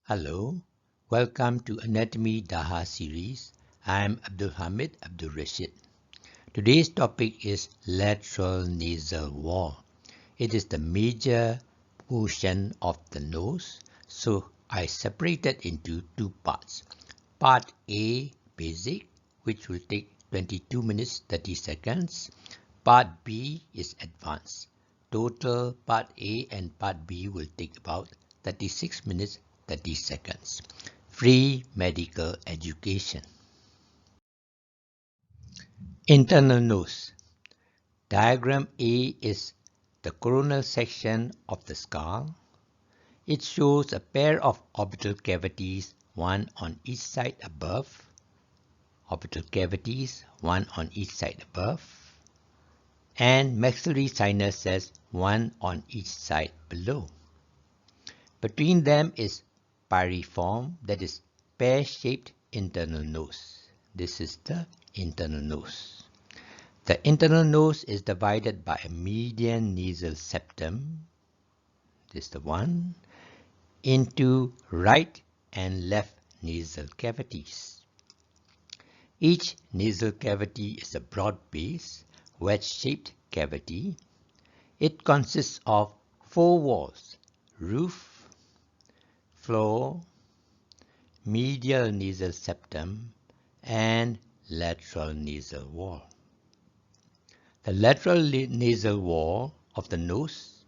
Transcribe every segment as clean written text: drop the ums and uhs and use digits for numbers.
Hello, welcome to Anatomy DAHAR series. I am Hamid Abdul Rashid. Today's topic is lateral nasal wall. It is the major portion of the nose, so I separated into two parts. Part A, basic, which will take 22 minutes 30 seconds. Part B is advanced. Total Part A and Part B will take about 36 minutes 30 seconds. Free medical education. Internal nose. Diagram A is the coronal section of the skull. It shows a pair of orbital cavities, one on each side above. And maxillary sinuses, one on each side below. Between them is piriform, that is pear-shaped internal nose. This is the internal nose. The internal nose is divided by a median nasal septum, this is the one, into right and left nasal cavities. Each nasal cavity is a broad base, wedge-shaped cavity. It consists of four walls: roof, floor, medial nasal septum, and lateral nasal wall. The lateral nasal wall of the nose,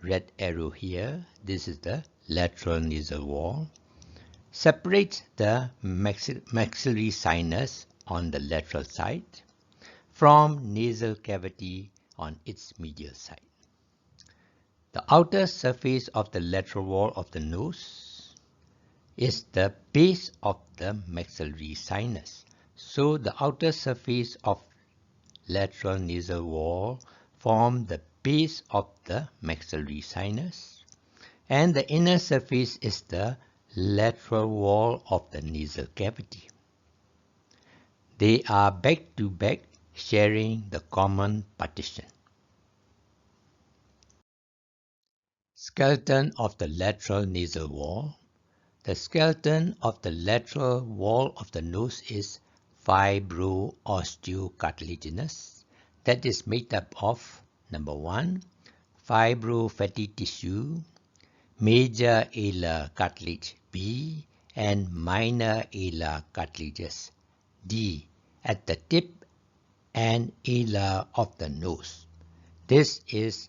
red arrow here, this is the lateral nasal wall, separates the maxillary sinus on the lateral side from nasal cavity on its medial side. The outer surface of the lateral wall of the nose is the base of the maxillary sinus. So the outer surface of lateral nasal wall form the base of the maxillary sinus, and the inner surface is the lateral wall of the nasal cavity. They are back to back, sharing the common partition. Skeleton of the lateral nasal wall. The skeleton of the lateral wall of the nose is fibro-osteocartilaginous, that is made up of number 1, fibro-fatty tissue, major alar cartilage B, and minor alar cartilages D at the tip and alar of the nose. This is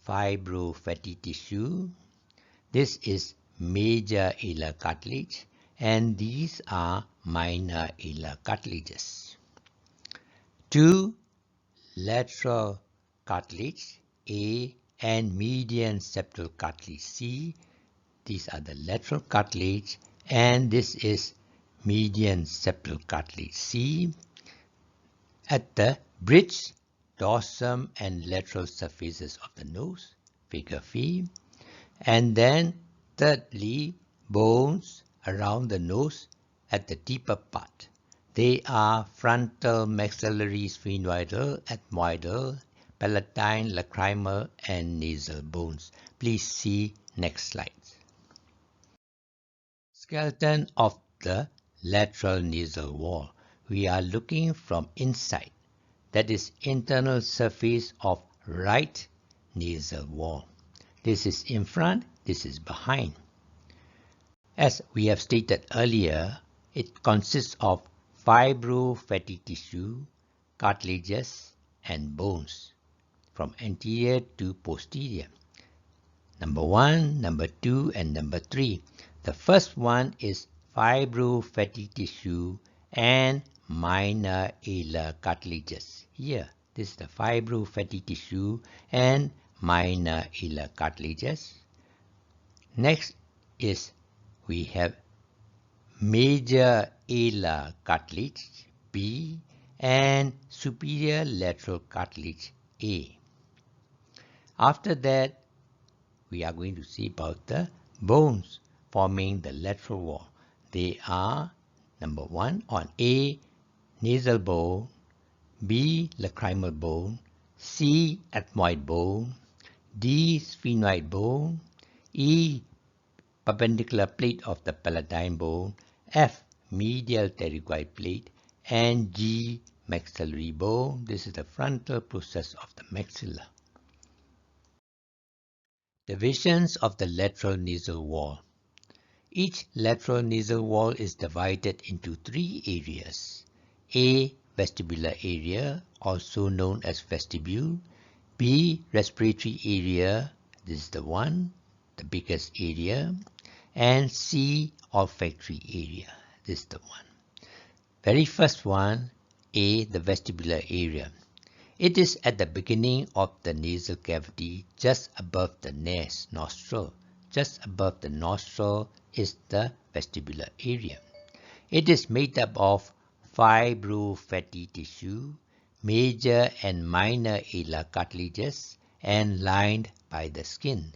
fibro-fatty tissue. This is major alar cartilage, and these are minor alar cartilages. 2 lateral cartilage A and median septal cartilage C. These are the lateral cartilage, and this is median septal cartilage C. At the bridge, dorsum and lateral surfaces of the nose, figure F. And then thirdly, bones around the nose at the deeper part. They are frontal, maxillary, sphenoidal, ethmoidal, palatine, lacrimal, and nasal bones. Please see next slide. Skeleton of the lateral nasal wall. We are looking from inside, that is internal surface of right nasal wall. This is in front, this is behind. As we have stated earlier, it consists of fibro-fatty tissue, cartilages, and bones from anterior to posterior. Number 1, number 2, and number 3. The first one is fibro-fatty tissue and minor alar cartilages. Here, this is the fibro-fatty tissue and minor alar cartilages. Next is we have major alar cartilage B and superior lateral cartilage A. After that, we are going to see about the bones forming the lateral wall. They are number 1 on A, nasal bone, B, lacrimal bone, C, ethmoid bone, D, sphenoid bone, E, perpendicular plate of the palatine bone, F, medial pterygoid plate, and G, maxillary bone. This is the frontal process of the maxilla. Divisions of the lateral nasal wall. Each lateral nasal wall is divided into three areas. A, vestibular area, also known as vestibule. B, respiratory area, this is the one, the biggest area. And C, olfactory area, this is the one. Very first one, A, the vestibular area. It is at the beginning of the nasal cavity, just above the nostril. Just above the nostril is the vestibular area. It is made up of fibrofatty tissue, major and minor alar cartilages, and lined by the skin.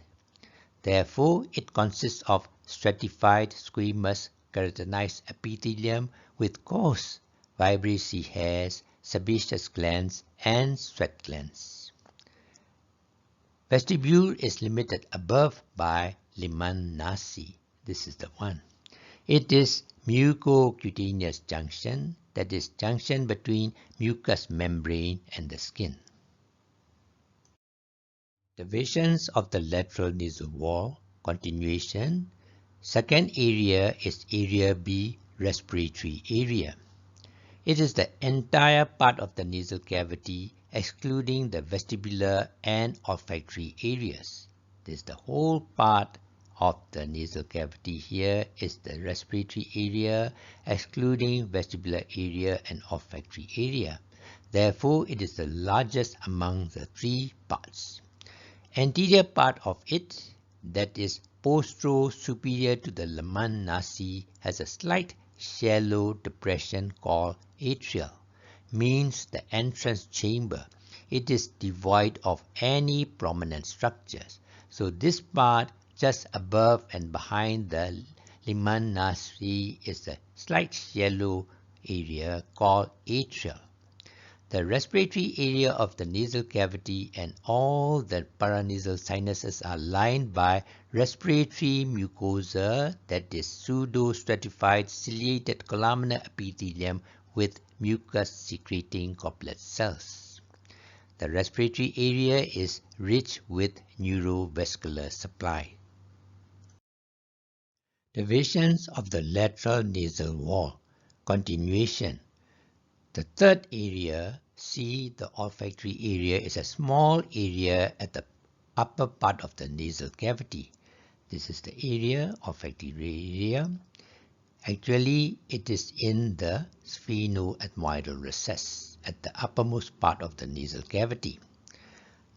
Therefore, it consists of stratified squamous keratinized epithelium with coarse vibrissae hairs, sebaceous glands, and sweat glands. Vestibule is limited above by liman nasi. This is the one. It is mucocutaneous junction, that is junction between mucous membrane and the skin. Divisions of the lateral nasal wall. Continuation. Second area is area B, respiratory area. It is the entire part of the nasal cavity excluding the vestibular and olfactory areas. This is the whole part of the nasal cavity. Here is the respiratory area excluding vestibular area and olfactory area. Therefore, it is the largest among the three parts. Anterior part of it, that is postero-superior to the liman nasi, has a slight shallow depression called atrial, means the entrance chamber. It is devoid of any prominent structures. So this part just above and behind the liman nasi is a slight shallow area called atrial. The respiratory area of the nasal cavity and all the paranasal sinuses are lined by respiratory mucosa, that is pseudo-stratified ciliated columnar epithelium with mucus-secreting goblet cells. The respiratory area is rich with neurovascular supply. Divisions of the lateral nasal wall. Continuation. The third area, C, the olfactory area, is a small area at the upper part of the nasal cavity. This is the area, olfactory area. Actually, it is in the sphenoethmoidal recess at the uppermost part of the nasal cavity.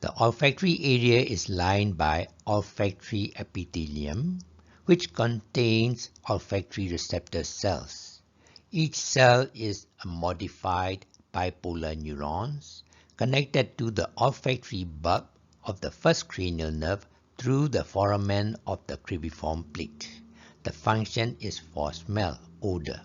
The olfactory area is lined by olfactory epithelium, which contains olfactory receptor cells. Each cell is a modified bipolar neurons connected to the olfactory bulb of the first cranial nerve through the foramen of the cribriform plate. The function is for smell, odor.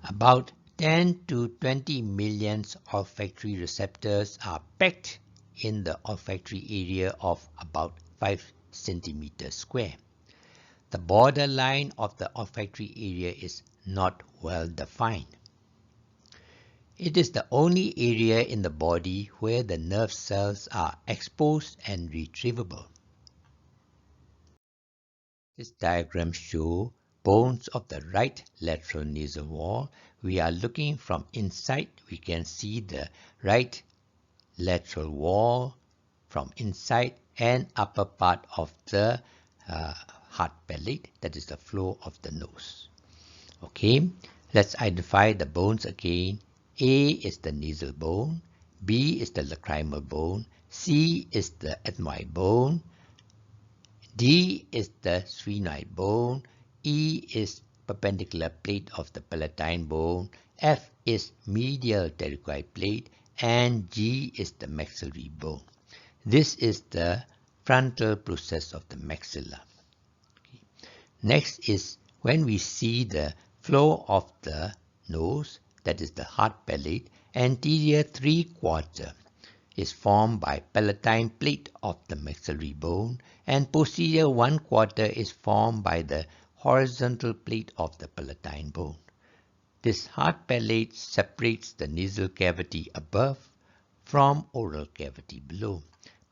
About 10 to 20 million olfactory receptors are packed in the olfactory area of about 5 centimeters square. The borderline of the olfactory area is not well defined. It is the only area in the body where the nerve cells are exposed and retrievable. This diagram shows bones of the right lateral nasal wall. We are looking from inside. We can see the right lateral wall from inside and upper part of the hard palate, that is the floor of the nose. Okay, let's identify the bones again. A is the nasal bone, B is the lacrimal bone, C is the ethmoid bone, D is the sphenoid bone, E is perpendicular plate of the palatine bone, F is medial pterygoid plate, and G is the maxillary bone. This is the frontal process of the maxilla. Okay. Next is when we see the floor of the nose, that is the hard palate, anterior 3/4. is formed by palatine plate of the maxillary bone, and posterior 1/4 is formed by the horizontal plate of the palatine bone. This hard palate separates the nasal cavity above from oral cavity below.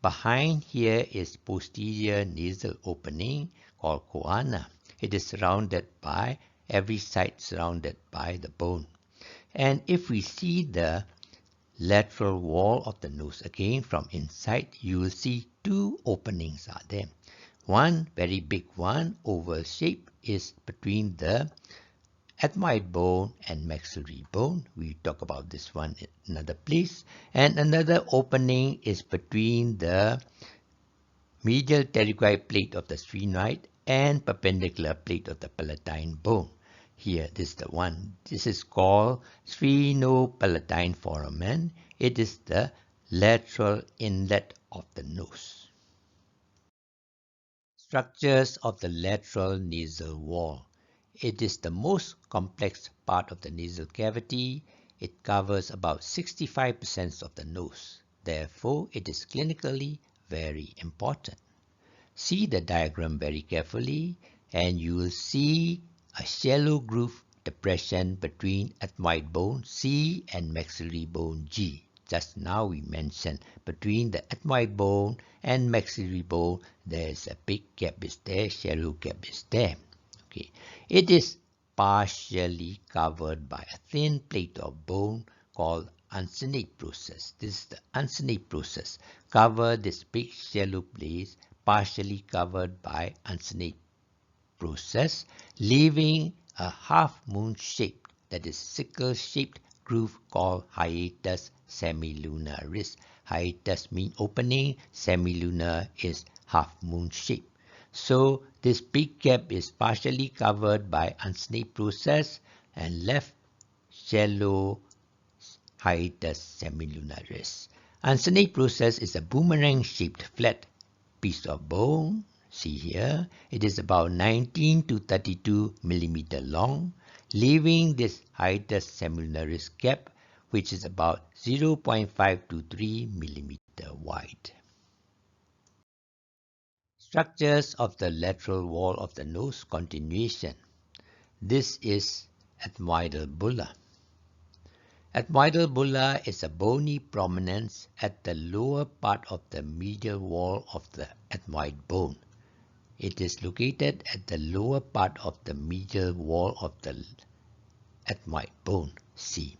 Behind here is posterior nasal opening called choana. It is surrounded by every side surrounded by the bone. And if we see the lateral wall of the nose again from inside, you will see two openings are there. One very big one, oval shape, is between the ethmoid bone and maxillary bone. We talk about this one in another place. And another opening is between the medial pterygoid plate of the sphenoid and perpendicular plate of the palatine bone. Here, this is the one. This is called sphenopalatine foramen. It is the lateral inlet of the nose. Structures of the lateral nasal wall. It is the most complex part of the nasal cavity. It covers about 65% of the nose. Therefore, it is clinically very important. See the diagram very carefully and you will see a shallow groove depression between ethmoid bone C and maxillary bone G. Just now we mentioned between the ethmoid bone and maxillary bone there is a big gap is there, shallow gap is there. Okay. It is partially covered by a thin plate of bone called unsenate process. This is the unsenate process. Cover this big shallow place partially covered by unsenate process, leaving a half moon shape, that is sickle shaped groove called hiatus semilunaris. Hiatus means opening, semilunar is half moon shape. So this big gap is partially covered by unsenate process and left shallow hiatus semilunaris. Unsenate process is a boomerang shaped flat piece of bone. See here, it is about 19 to 32 millimeter long, leaving this hiatus semilunaris gap, which is about 0.5 to 3 millimeter wide. Structures of the lateral wall of the nose continuation. This is ethmoidal bulla. Ethmoidal bulla is a bony prominence at the lower part of the medial wall of the ethmoid bone. It is located at the lower part of the medial wall of the ethmoid bone, C.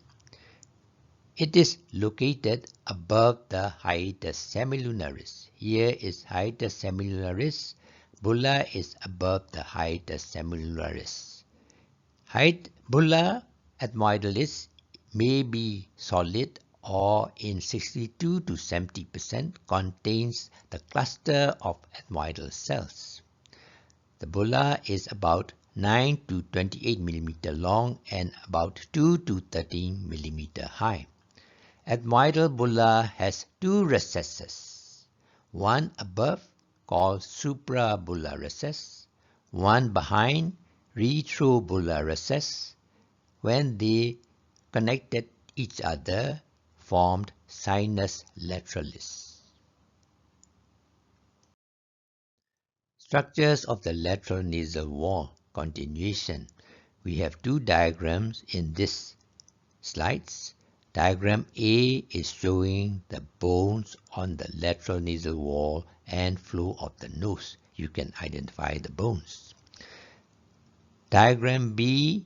It is located above the hiatus semilunaris. Here is hiatus semilunaris. Bulla is above the hiatus semilunaris. Bulla ethmoidalis may be solid or in 62 to 70% contains the cluster of ethmoidal cells. The bulla is about 9 to 28 millimeter long and about 2 to 13 millimeter high. Ethmoidal bulla has two recesses, one above called suprabullar recess, one behind retrobullar recess. When they connected each other, formed sinus lateralis. Structures of the lateral nasal wall continuation. We have two diagrams in this slides. Diagram A is showing the bones on the lateral nasal wall and flow of the nose. You can identify the bones. Diagram B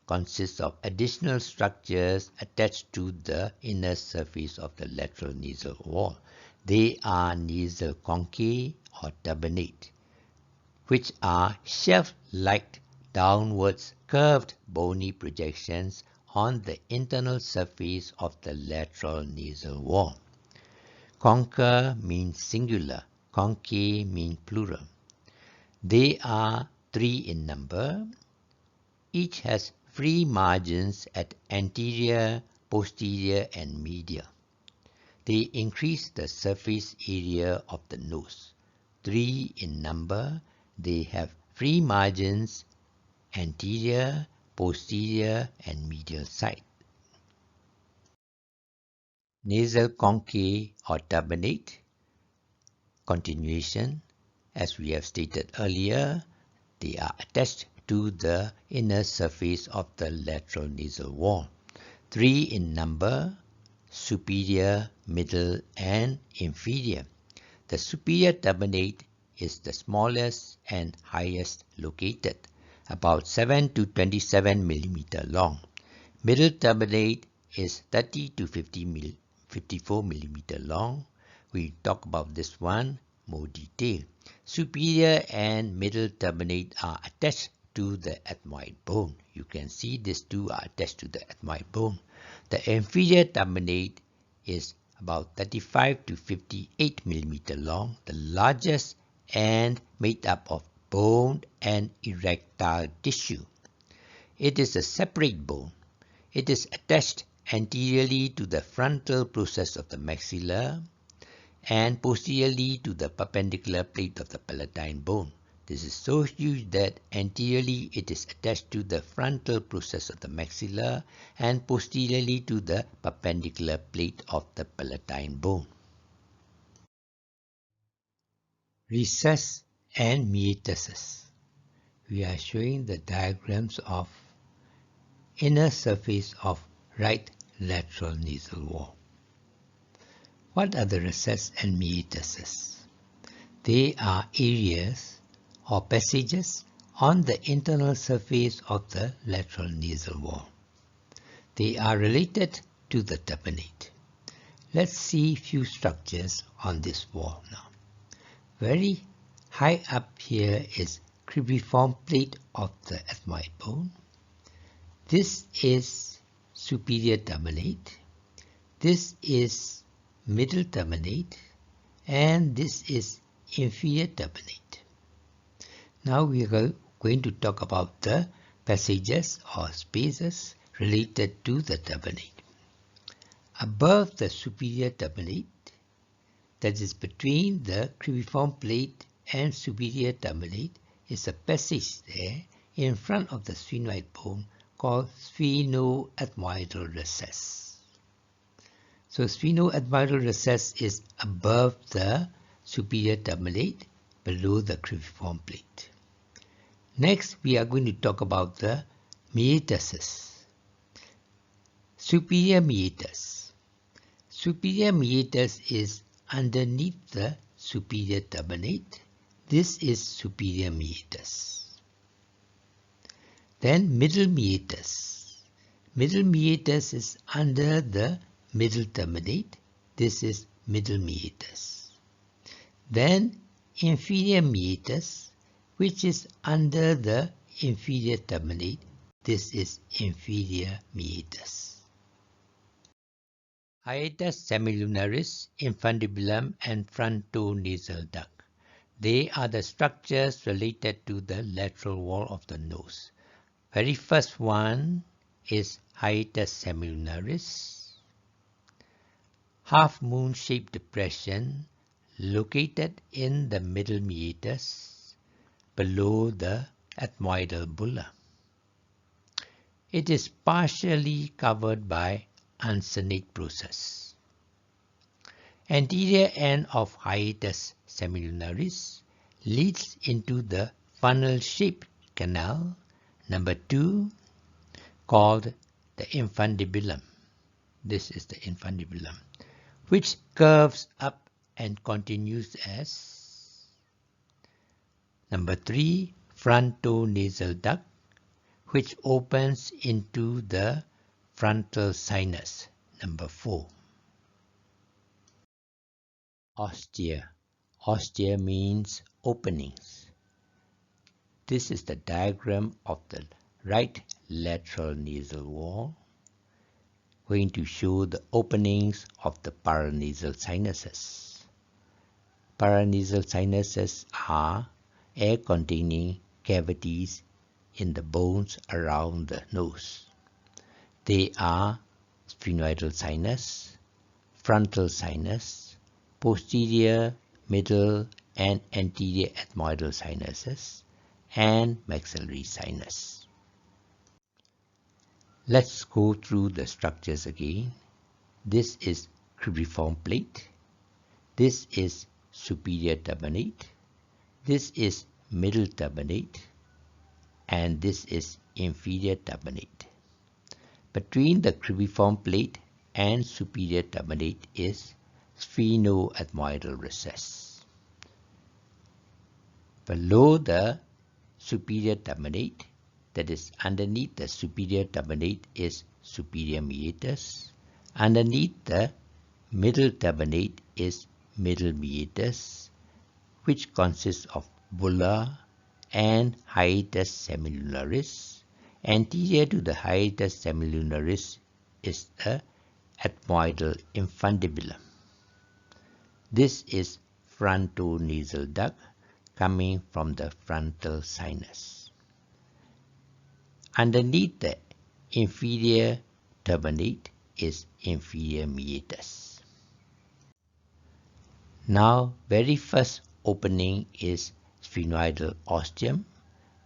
consists of additional structures attached to the inner surface of the lateral nasal wall. They are nasal conchae or terminate, which are shelf-like downwards curved bony projections on the internal surface of the lateral nasal wall. Concha means singular, conchae means plural. They are 3 in number. Each has free margins at anterior, posterior and medial. They increase the surface area of the nose. 3 in number. They have free margins anterior, posterior and medial side. nasal conchae or terminate, continuation. As we have stated earlier, they are attached to the inner surface of the lateral nasal wall. 3 in number: superior, middle, and inferior. The superior terminate is the smallest and highest located, about 7 to 27 millimeter long. Middle terminate is 30 to 54 millimeter long. We talk about this one more detail. Superior and middle terminate are attached to the ethmoid bone. You can see these two are attached to the ethmoid bone. The inferior terminate is about 35 to 58 millimeter long, the largest, and made up of bone and erectile tissue. It is a separate bone. It is attached anteriorly to the frontal process of the maxilla and posteriorly to the perpendicular plate of the palatine bone. This is so huge that anteriorly it is attached to the frontal process of the maxilla and posteriorly to the perpendicular plate of the palatine bone. Recess and metastasis. We are showing the diagrams of inner surface of right lateral nasal wall. What are the recess and metastasis? They are areas or passages on the internal surface of the lateral nasal wall. They are related to the terminate. Let's see few structures on this wall now. Very high up here is cribriform plate of the ethmoid bone. This is superior terminate. This is middle terminate, and this is inferior terminate. Now we are going to talk about the passages or spaces related to the terminate. Above the superior terminate, that is between the cribriform plate and superior terminate, is a passage there in front of the sphenoid bone called sphenoethmoidal recess. So sphenoethmoidal recess is above the superior terminate, below the cribriform plate. Next, we are going to talk about the metastasis. Superior meatus. Superior meatus is underneath the superior terminate. This is superior meatus. Then middle meatus. Middle meatus is under the middle terminate. This is middle meatus. Then inferior meatus, which is under the inferior terminate. This is inferior meatus. Hiatus semilunaris, infundibulum, and frontonasal duct. They are the structures related to the lateral wall of the nose. Very first one is hiatus semilunaris. Half moon shaped depression located in the middle meatus below the ethmoidal bulla. It is partially covered by unsenate process. Anterior end of hiatus semilunaris leads into the funnel-shaped canal number 2 called the infundibulum. This is the infundibulum, which curves up and continues as number 3 frontonasal duct, which opens into the frontal sinus, number 4. Ostia. Ostia means openings. This is the diagram of the right lateral nasal wall, going to show the openings of the paranasal sinuses. Paranasal sinuses are air-containing cavities in the bones around the nose. They are sphenoidal sinus, frontal sinus, posterior, middle, and anterior ethmoidal sinuses, and maxillary sinus. Let's go through the structures again. This is cribriform plate. This is superior terminate. This is middle terminate. And this is inferior terminate. Between the cribriform plate and superior terminate is sphenoethmoidal recess. Below the superior terminate, that is underneath the superior terminate, is superior meatus. Underneath the middle terminate is middle meatus, which consists of bulla and hiatus semilunaris. Anterior to the hiatus semilunaris is the ethmoidal infundibulum. This is frontonasal duct coming from the frontal sinus. Underneath the inferior terminate is inferior meatus. Now, very first opening is sphenoidal osteum,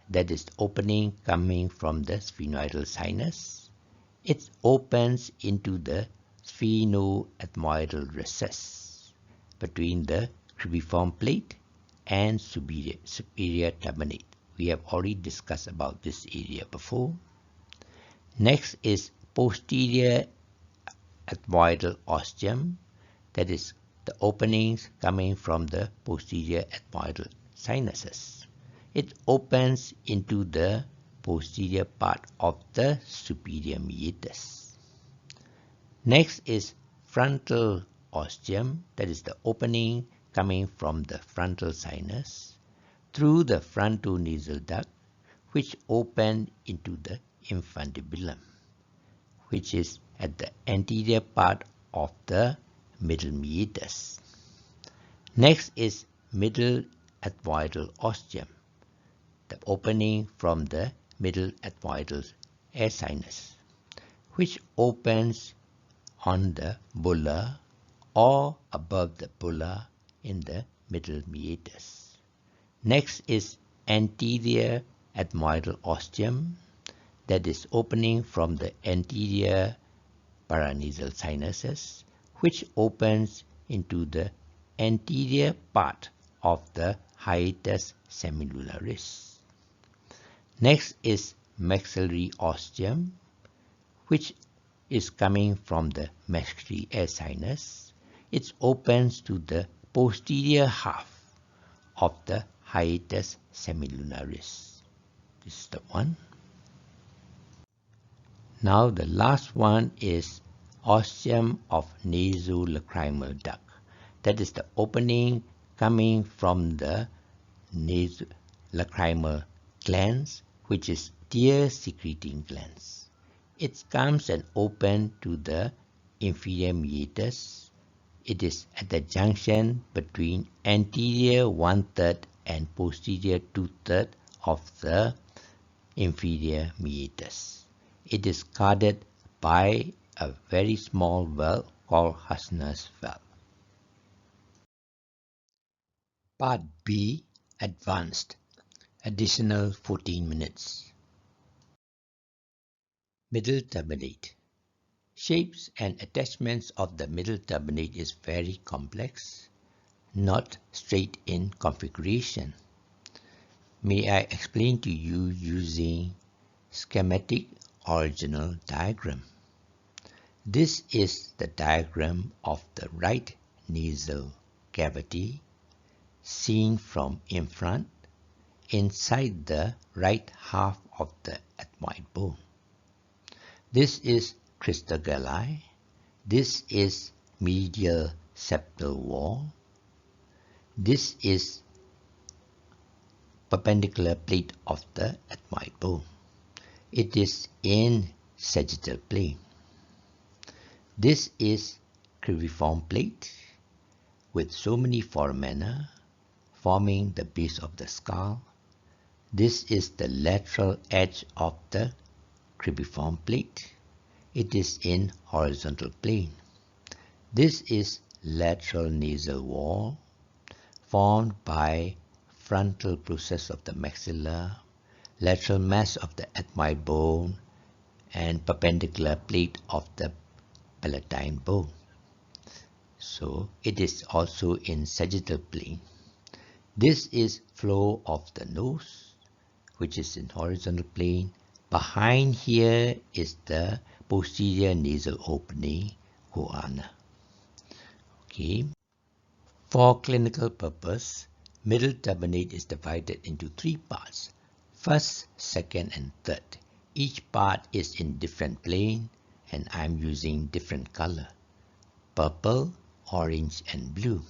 that is opening coming from the sphenoidal sinus. It opens into the sphenoethmoidal recess between the cribriform plate and superior terminate. We have already discussed about this area before. Next is posterior ethmoidal osteum, that is the openings coming from the posterior ethmoidal sinuses. It opens into the posterior part of the superior meatus. Next is frontal osteum, that is the opening coming from the frontal sinus through the frontonasal duct, which open into the infundibulum, which is at the anterior part of the middle meatus. Next is middle ethmoidal osteum, the opening from the middle ethmoidal air sinus, which opens on the bulla or above the bulla in the middle meatus. Next is anterior ethmoidal osteum, that is opening from the anterior paranasal sinuses, which opens into the anterior part of the hiatus semilunaris. Next is maxillary osteum, which is coming from the maxillary air sinus. It opens to the posterior half of the hiatus semilunaris. This is the one. Now the last one is ostium of nasolacrimal duct. That is the opening coming from the nasolacrimal glands, which is tear secreting glands. It comes and opens to the inferior meatus. It is at the junction between anterior 1/3 and posterior 2/3 of the inferior meatus. It is guarded by a very small valve called Husner's valve. Part B, Advanced, additional 14 minutes. Middle terminate. Shapes and attachments of the middle terminate is very complex, not straight in configuration. May I explain to you using schematic original diagram. This is the diagram of the right nasal cavity seen from in front inside the right half of the ethmoid bone. This is crista galli. This is medial septal wall. This is perpendicular plate of the ethmoid bone. It is in sagittal plane. This is cribriform plate with so many foramina forming the base of the skull. This is the lateral edge of the cribriform plate. It is in horizontal plane. This is lateral nasal wall formed by frontal process of the maxilla, lateral mass of the ethmoid bone, and perpendicular plate of the palatine bone. so it is also in sagittal plane. This is floor of the nose, which is in horizontal plane. Behind here is the posterior nasal opening, goanna. Okay. For clinical purpose, middle terminate is divided into three parts: first, second, and third. Each part is in different plane, and I'm using different color: purple, orange, and blue.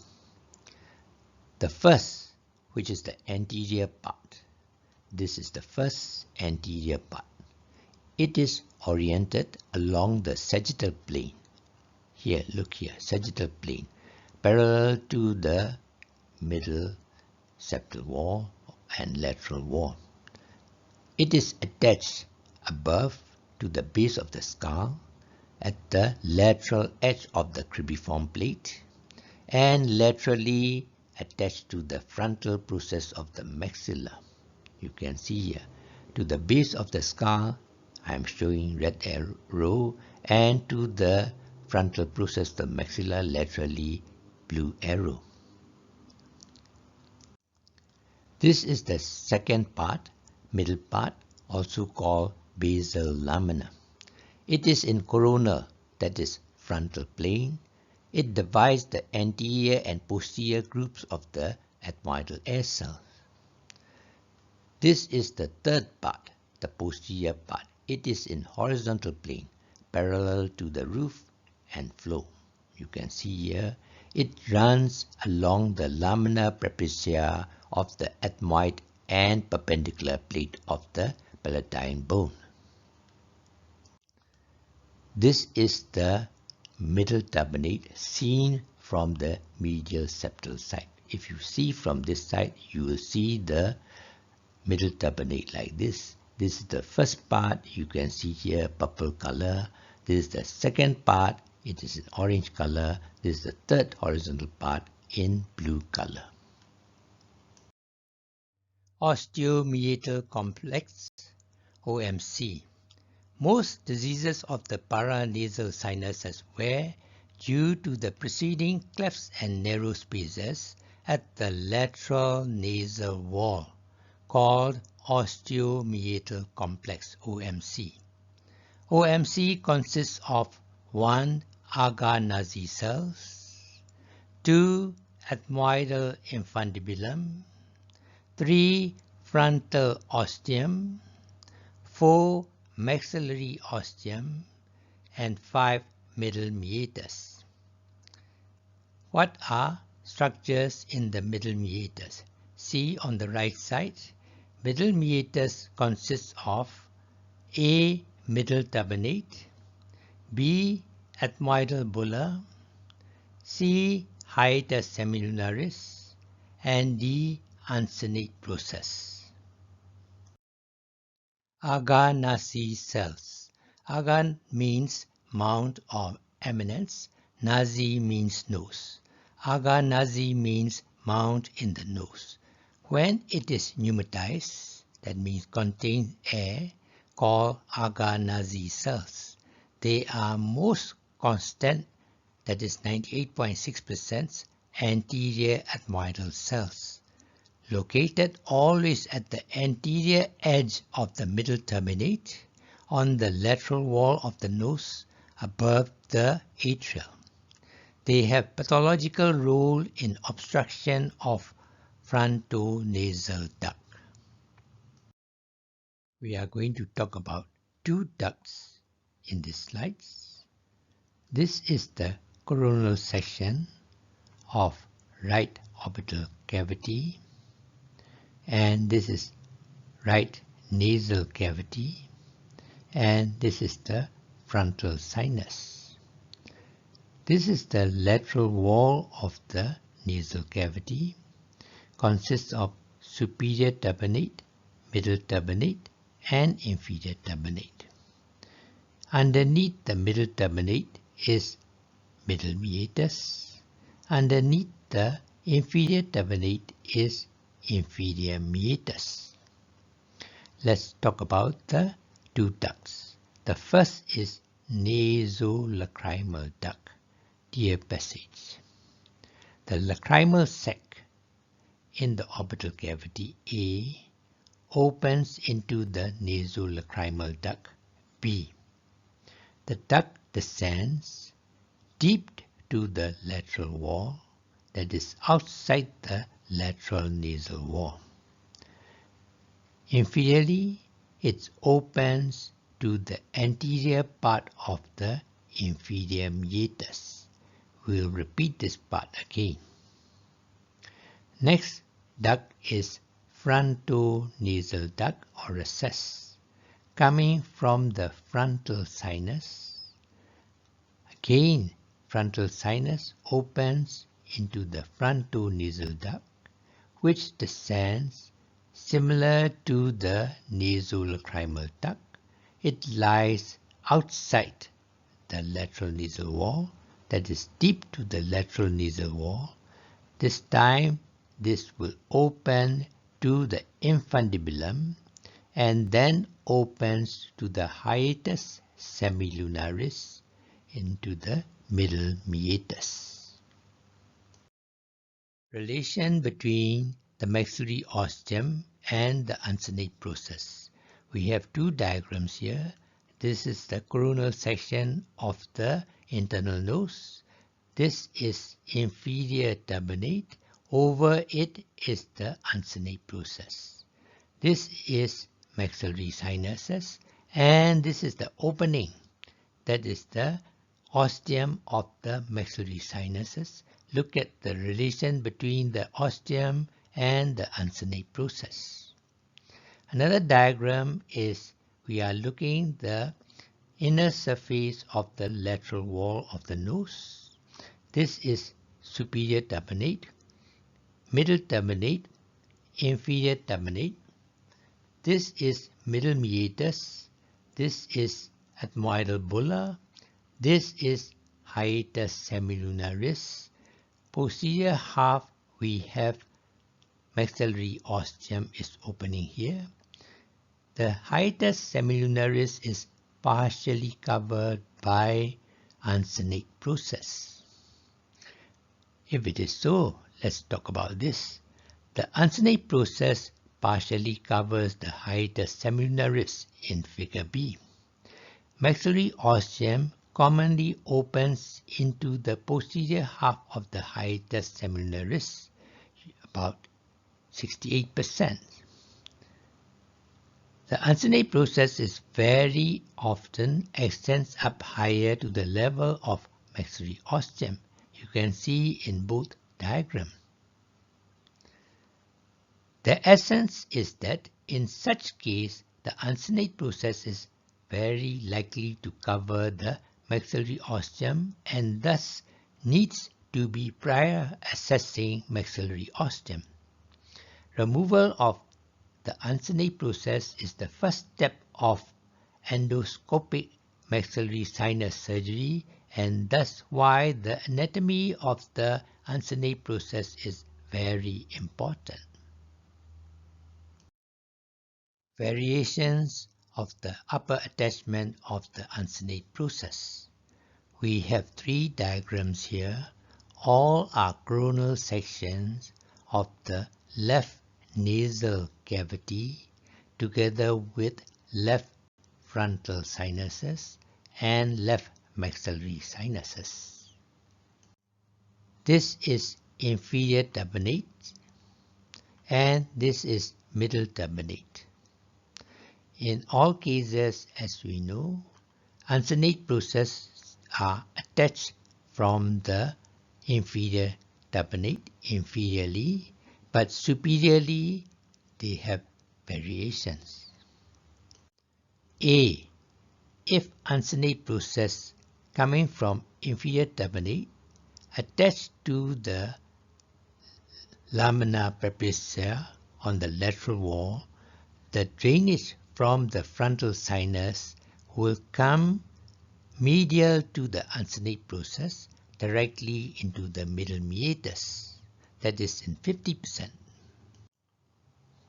The first, which is the anterior part. This is the first anterior part. It is oriented along the sagittal plane. Here, look here, sagittal plane, parallel to the middle septal wall and lateral wall. It is attached above to the base of the skull at the lateral edge of the cribriform plate and laterally attached to the frontal process of the maxilla. You can see here, to the base of the skull, I am showing red arrow, and to the frontal process of the maxilla laterally blue arrow. This is the second part, middle part, also called basal lamina. It is in coronal, that is frontal plane. It divides the anterior and posterior groups of the ethmoidal air cells. This is the third part, the posterior part. It is in horizontal plane, parallel to the roof and floor. You can see here, it runs along the lamina praepacia of the ethmoid and perpendicular plate of the palatine bone. This is the middle turbinate seen from the medial septal side. If you see from this side, you will see the middle turbinate like this. This is the first part, you can see here purple color. This is the second part, it is in orange color. This is the third horizontal part in blue color. Osteomeatal complex, OMC. Most diseases of the paranasal sinuses were due to the preceding clefts and narrow spaces at the lateral nasal wall, called osteomeatal complex, OMC. OMC consists of 1. Agar cells, 2. Ethmoidal infundibulum, 3. Frontal osteum, 4. Maxillary osteum, and 5. Middle meatus. What are structures in the middle meatus? See on the right side, middle meatus consists of A. Middle turbinate, B. Ethmoidal bulla, C. Hiatus semilunaris, and D. Unsenate process. Agar cells. Agar means mount or eminence. Nazi means nose. Agar means mount in the nose. When it is pneumatized, that means contains air, called agar cells. They are most constant, that is 98.6% anterior ethmoidal cells, located always at the anterior edge of the middle terminate, on the lateral wall of the nose, above the atrial. They have pathological role in obstruction of frontonasal duct. We are going to talk about two ducts in these slides. This is the coronal section of right orbital cavity, and this is right nasal cavity, and this is the frontal sinus. This is the lateral wall of the nasal cavity, consists of superior turbinate, middle turbinate, and inferior turbinate. Underneath the middle turbinate is middle meatus. Underneath the inferior turbinate is inferior meatus. Let's talk about the two ducts. The first is nasolacrimal duct, tear passage. The lacrimal sac in the orbital cavity A opens into the nasolacrimal duct B. The duct descends deep to the lateral wall, that is outside the lateral nasal wall. Inferiorly, it opens to the anterior part of the inferior hiatus. We'll repeat this part again. Next duct is frontonasal duct or recess, coming from the frontal sinus. Again, frontal sinus opens into the frontonasal duct, which descends similar to the nasolacrimal duct. It lies outside the lateral nasal wall, that is deep to the lateral nasal wall. This time, this will open to the infundibulum and then opens to the hiatus semilunaris into the middle hiatus. Relation between the maxillary osteum and the unsenate process. We have two diagrams here. This is the coronal section of the internal nose. This is inferior terminate. Over it is the unsenate process. This is maxillary sinuses, and this is the opening. That is the osteum of the maxillary sinuses. Look at the relation between the osteum and the unsenate process. Another diagram is we are looking the inner surface of the lateral wall of the nose. This is superior terminate, middle terminate, inferior terminate. This is middle hiatus. This is ethmoidal bulla. This is hiatus semilunaris. Posterior half we have maxillary osteum is opening here. The hiatus semilunaris is partially covered by unsenate process. If it is so, let's talk about this. The unsenate process partially covers the hiatus semilunaris in figure B. Maxillary osteum commonly opens into the posterior half of the hiatus semilunaris, about 68%. The unsenate process is very often extends up higher to the level of maxillary osteum. You can see in both diagrams. The essence is that in such case, the unsenate process is very likely to cover the maxillary osteum and thus needs to be prior assessing maxillary osteum. Removal of the unsenate process is the first step of endoscopic maxillary sinus surgery, and thus why the anatomy of the unsenate process is very important. Variations of the upper attachment of the unsenate process. We have three diagrams here. All are coronal sections of the left nasal cavity together with left frontal sinuses and left maxillary sinuses. This is inferior terminate and this is middle terminate. In all cases, as we know, unsenate processes are attached from the inferior terminate inferiorly, but superiorly they have variations. A. If unsenate process coming from inferior terminate attached to the lamina prepucea on the lateral wall, the drainage from the frontal sinus will come medial to the unsenate process directly into the middle hiatus, that is in 50%.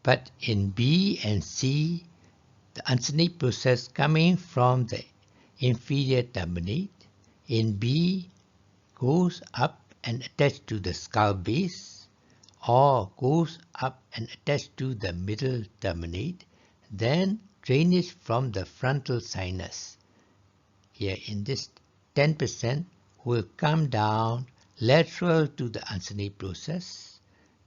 But in B and C, the unsenate process coming from the inferior terminate in B goes up and attached to the skull base, or goes up and attached to the middle terminate, then drainage from the frontal sinus. Here in this 10% will come down lateral to the unsenate process.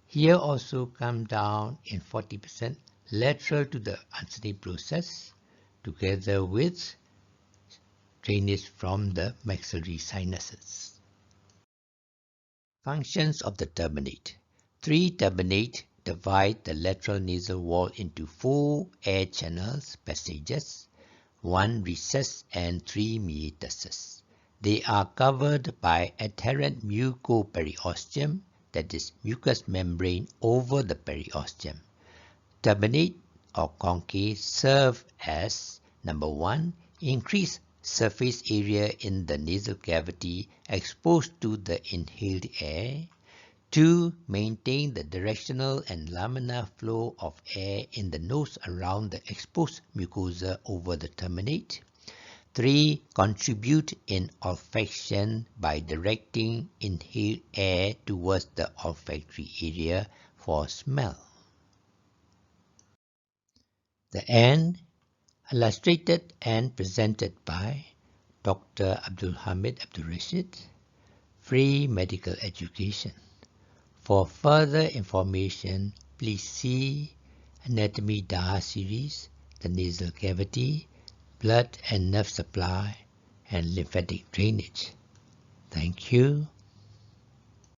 Here also come down in 40% lateral to the unsenate process, together with drainage from the maxillary sinuses. Functions of the terminate. 3 terminate divide the lateral nasal wall into 4 air channels, passages, 1 recess and 3 hiatuses. They are covered by adherent mucoperiosteum, that is mucous membrane over the periosteum. Terminate or conchae serve as number 1, increase surface area in the nasal cavity exposed to the inhaled air. 2. Maintain the directional and laminar flow of air in the nose around the exposed mucosa over the terminate. 3. Contribute in olfaction by directing inhaled air towards the olfactory area for smell. The end, illustrated and presented by Dr. Abdul Hamid Abdul Rashid, Free Medical Education. For further information, please see Anatomy DAHAR series, the nasal cavity, blood and nerve supply, and lymphatic drainage. Thank you.